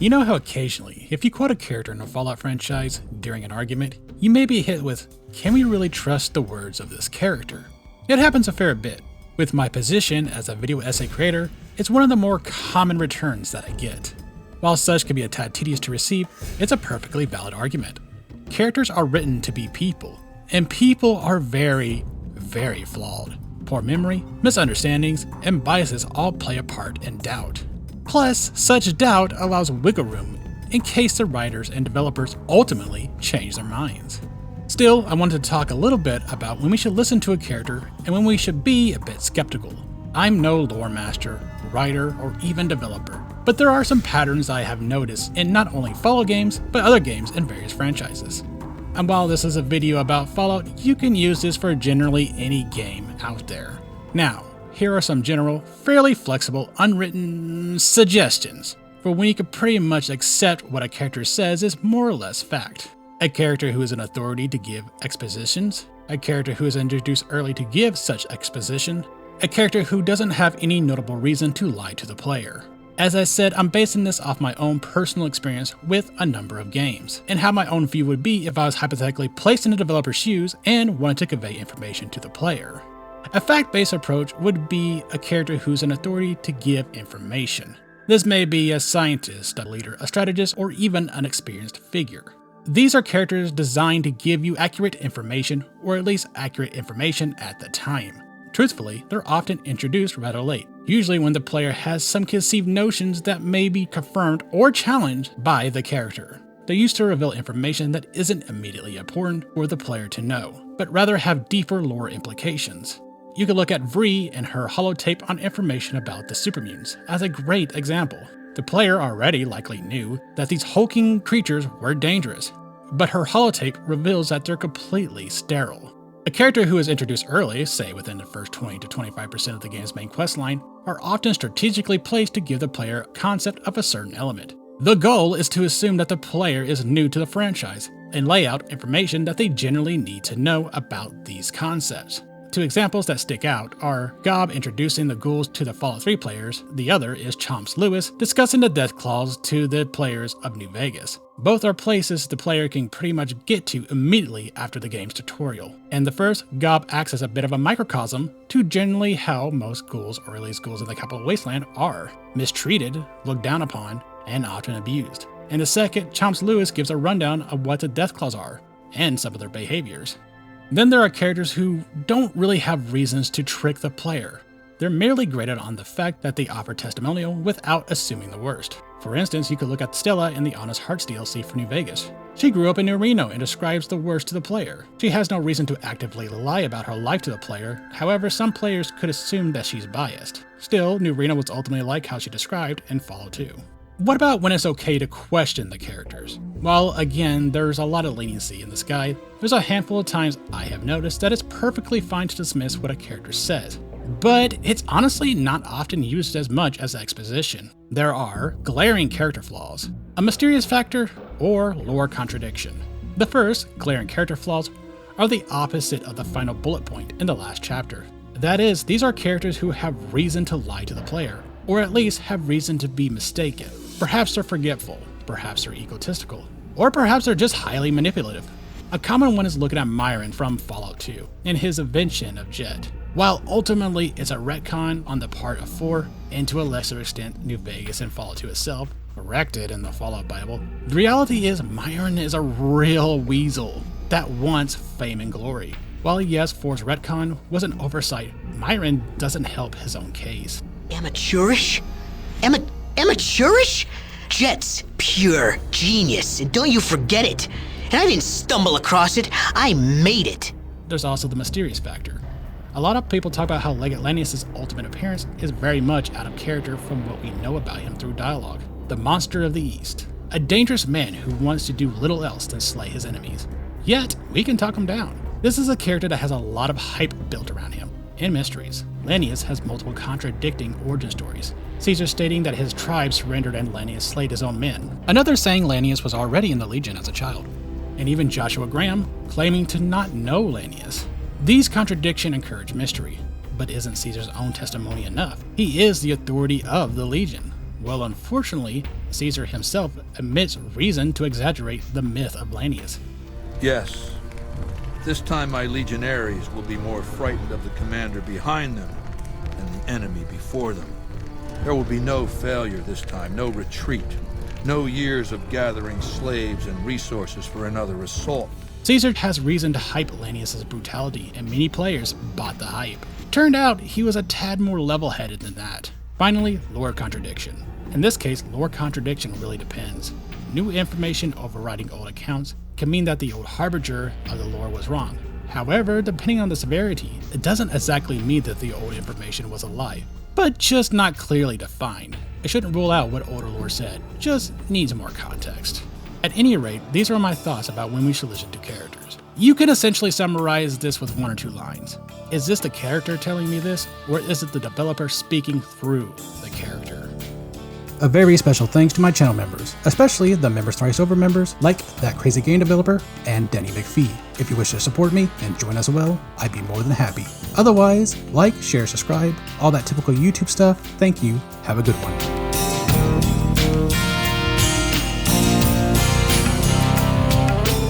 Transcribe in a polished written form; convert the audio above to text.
You know how occasionally, if you quote a character in a Fallout franchise during an argument, you may be hit with, can we really trust the words of this character? It happens a fair bit. With my position as a video essay creator, it's one of the more common returns that I get. While such can be a tad tedious to receive, it's a perfectly valid argument. Characters are written to be people, and people are very, very flawed. Poor memory, misunderstandings, and biases all play a part in doubt. Plus, such doubt allows wiggle room in case the writers and developers ultimately change their minds. Still, I wanted to talk a little bit about when we should listen to a character and when we should be a bit skeptical. I'm no lore master, writer, or even developer, but there are some patterns I have noticed in not only Fallout games, but other games in various franchises. And while this is a video about Fallout, you can use this for generally any game out there. Now, here are some general, fairly flexible, unwritten suggestions for when you can pretty much accept what a character says is more or less fact. A character who is an authority to give expositions, a character who is introduced early to give such exposition, a character who doesn't have any notable reason to lie to the player. As I said, I'm basing this off my own personal experience with a number of games, and how my own view would be if I was hypothetically placed in the developer's shoes and wanted to convey information to the player. A fact-based approach would be a character who's an authority to give information. This may be a scientist, a leader, a strategist, or even an experienced figure. These are characters designed to give you accurate information, or at least accurate information at the time. Truthfully, they're often introduced rather late, usually when the player has some conceived notions that may be confirmed or challenged by the character. They're used to reveal information that isn't immediately important for the player to know, but rather have deeper lore implications. You could look at Vree and her holotape on information about the supermutants as a great example. The player already likely knew that these hulking creatures were dangerous, but her holotape reveals that they're completely sterile. A character who is introduced early, say within the first 20 to 25% of the game's main questline, are often strategically placed to give the player a concept of a certain element. The goal is to assume that the player is new to the franchise, and lay out information that they generally need to know about these concepts. Two examples that stick out are Gob introducing the ghouls to the Fallout 3 players, the other is Chomps Lewis discussing the death claws to the players of New Vegas. Both are places the player can pretty much get to immediately after the game's tutorial. In the first, Gob acts as a bit of a microcosm to generally how most ghouls, or at least ghouls in the Capital Wasteland, are mistreated, looked down upon, and often abused. In the second, Chomps Lewis gives a rundown of what the death claws are, and some of their behaviors. Then there are characters who don't really have reasons to trick the player. They're merely graded on the fact that they offer testimonial without assuming the worst. For instance, you could look at Stella in the Honest Hearts DLC for New Vegas. She grew up in New Reno and describes the worst to the player. She has no reason to actively lie about her life to the player, however some players could assume that she's biased. Still, New Reno was ultimately like how she described in Fallout 2. What about when it's okay to question the characters? Well, again, there's a lot of leniency in this guide. There's a handful of times I have noticed that it's perfectly fine to dismiss what a character says, but it's honestly not often used as much as exposition. There are glaring character flaws, a mysterious factor, or lore contradiction. The first, glaring character flaws, are the opposite of the final bullet point in the last chapter. That is, these are characters who have reason to lie to the player, or at least have reason to be mistaken. Perhaps they're forgetful, perhaps they're egotistical, or perhaps they're just highly manipulative. A common one is looking at Myron from Fallout 2 and his invention of Jet. While ultimately it's a retcon on the part of 4, and to a lesser extent New Vegas and Fallout 2 itself, corrected in the Fallout Bible, the reality is Myron is a real weasel that wants fame and glory. While yes, 4's retcon was an oversight, Myron doesn't help his own case. Amateurish? Amateurish? Jet's pure genius, and don't you forget it. And I didn't stumble across it, I made it. There's also the mysterious factor. A lot of people talk about how Legate Lanius' ultimate appearance is very much out of character from what we know about him through dialogue. The monster of the East. A dangerous man who wants to do little else than slay his enemies. Yet, we can talk him down. This is a character that has a lot of hype built around him, and mysteries. Lanius has multiple contradicting origin stories. Caesar stating that his tribe surrendered and Lanius slayed his own men. Another saying Lanius was already in the Legion as a child. And even Joshua Graham claiming to not know Lanius. These contradictions encourage mystery, but isn't Caesar's own testimony enough? He is the authority of the Legion. Well, unfortunately, Caesar himself admits reason to exaggerate the myth of Lanius. Yes. This time my legionaries will be more frightened of the commander behind them than the enemy before them. There will be no failure this time, no retreat, no years of gathering slaves and resources for another assault. Caesar has reason to hype Lanius' brutality, and many players bought the hype. Turned out he was a tad more level-headed than that. Finally, lore contradiction. In this case, lore contradiction really depends. New information overriding old accounts can mean that the old harbinger of the lore was wrong. However, depending on the severity, it doesn't exactly mean that the old information was a lie, but just not clearly defined. It shouldn't rule out what older lore said, just needs more context. At any rate, these are my thoughts about when we should listen to characters. You can essentially summarize this with 1 or 2 lines. Is this the character telling me this, or is it the developer speaking through the character? A very special thanks to my channel members, especially the Members Thrice Over members like That Crazy Game Developer and Denny McPhee. If you wish to support me and join us as well, I'd be more than happy. Otherwise, like, share, subscribe, all that typical YouTube stuff. Thank you. Have a good one.